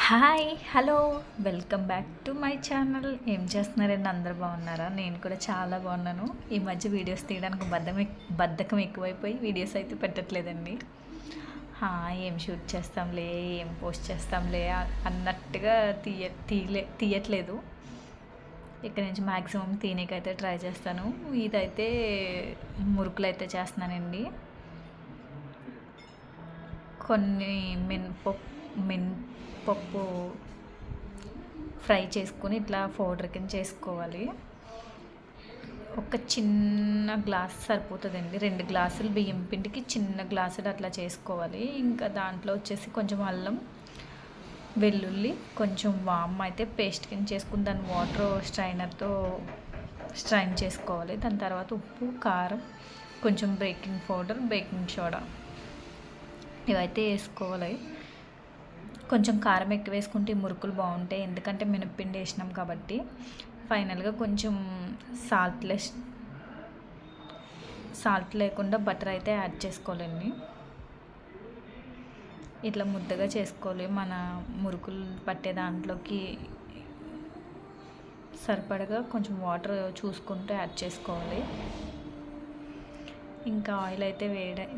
Hi hello welcome back to my channel. ఏం చేస్తున్నారండి? అందరు బాగున్నారా? నేను కూడా చాలా బాగున్నాను. ఈ మధ్య వీడియోస్ తీయడానికి బద్ధకం ఎక్కువైపోయి వీడియోస్ అయితే పెట్టట్లేదండి. ఏం షూట్ చేస్తాంలే, ఏం పోస్ట్ చేస్తాంలే అన్నట్టుగా తీయట్లేదు. ఇక్కడ నుంచి మ్యాక్సిమం తీయనికైతే ట్రై చేస్తాను. ఇదైతే మురుకులు అయితే చేస్తున్నానండి. కొన్ని మినపప్పు ఫ్రై చేసుకొని ఇట్లా పౌడర్ కింద చేసుకోవాలి. ఒక చిన్న గ్లాస్ సరిపోతుందండి. 2 గ్లాసులు బియ్యం పిండికి చిన్న గ్లాసులు అట్లా చేసుకోవాలి. ఇంకా దాంట్లో వచ్చేసి కొంచెం అల్లం, వెల్లుల్లి, కొంచెం వామ్ అయితే పేస్ట్ కింద చేసుకుని దాన్ని వాటర్ స్ట్రైనర్తో స్ట్రైన్ చేసుకోవాలి. దాని తర్వాత ఉప్పు, కారం, కొంచెం బేకింగ్ పౌడర్, బేకింగ్ సోడా ఇవైతే వేసుకోవాలి. కొంచెం కారం ఎక్కువ వేసుకుంటే మురుకులు బాగుంటాయి, ఎందుకంటే మినప్పిండి వేసినాం కాబట్టి. ఫైనల్గా కొంచెం సాల్ట్ లేకుండా బటర్ అయితే యాడ్ చేసుకోవాలండి. ఇట్లా ముద్దగా చేసుకోవాలి. మన మురుకులు పట్టే దాంట్లోకి సరిపడగా కొంచెం వాటర్ చూసుకుంటూ యాడ్ చేసుకోవాలి. ఇంకా ఆయిల్ అయితే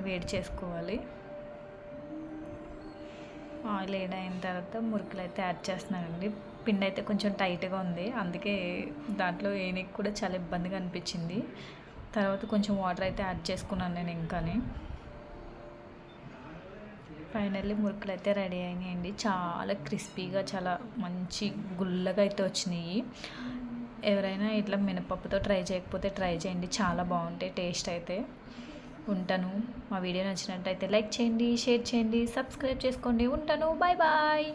వేడి చేసుకోవాలి. ఆయిల్ అయిన తర్వాత మురుకులు అయితే యాడ్ చేస్తున్నానండి. పిండి అయితే కొంచెం టైట్గా ఉంది, అందుకే దాంట్లో వేయడానికి కూడా చాలా ఇబ్బందిగా అనిపించింది. తర్వాత కొంచెం వాటర్ అయితే యాడ్ చేసుకున్నాను నేను. ఇంకాని ఫైనల్లీ మురుకులు అయితే రెడీ అయినాయండి. చాలా క్రిస్పీగా, చాలా మంచి గుల్లగా అయితే వచ్చినాయి. ఎవరైనా ఇట్లా మినపప్పుతో ట్రై చేయకపోతే ట్రై చేయండి, చాలా బాగుంటాయి టేస్ట్ అయితే. ఉంటాను. మా వీడియో నచ్చినట్టయితే లైక్ చేయండి, షేర్ చేయండి, సబ్స్క్రైబ్ చేసుకోండి. ఉంటాను. Bye bye.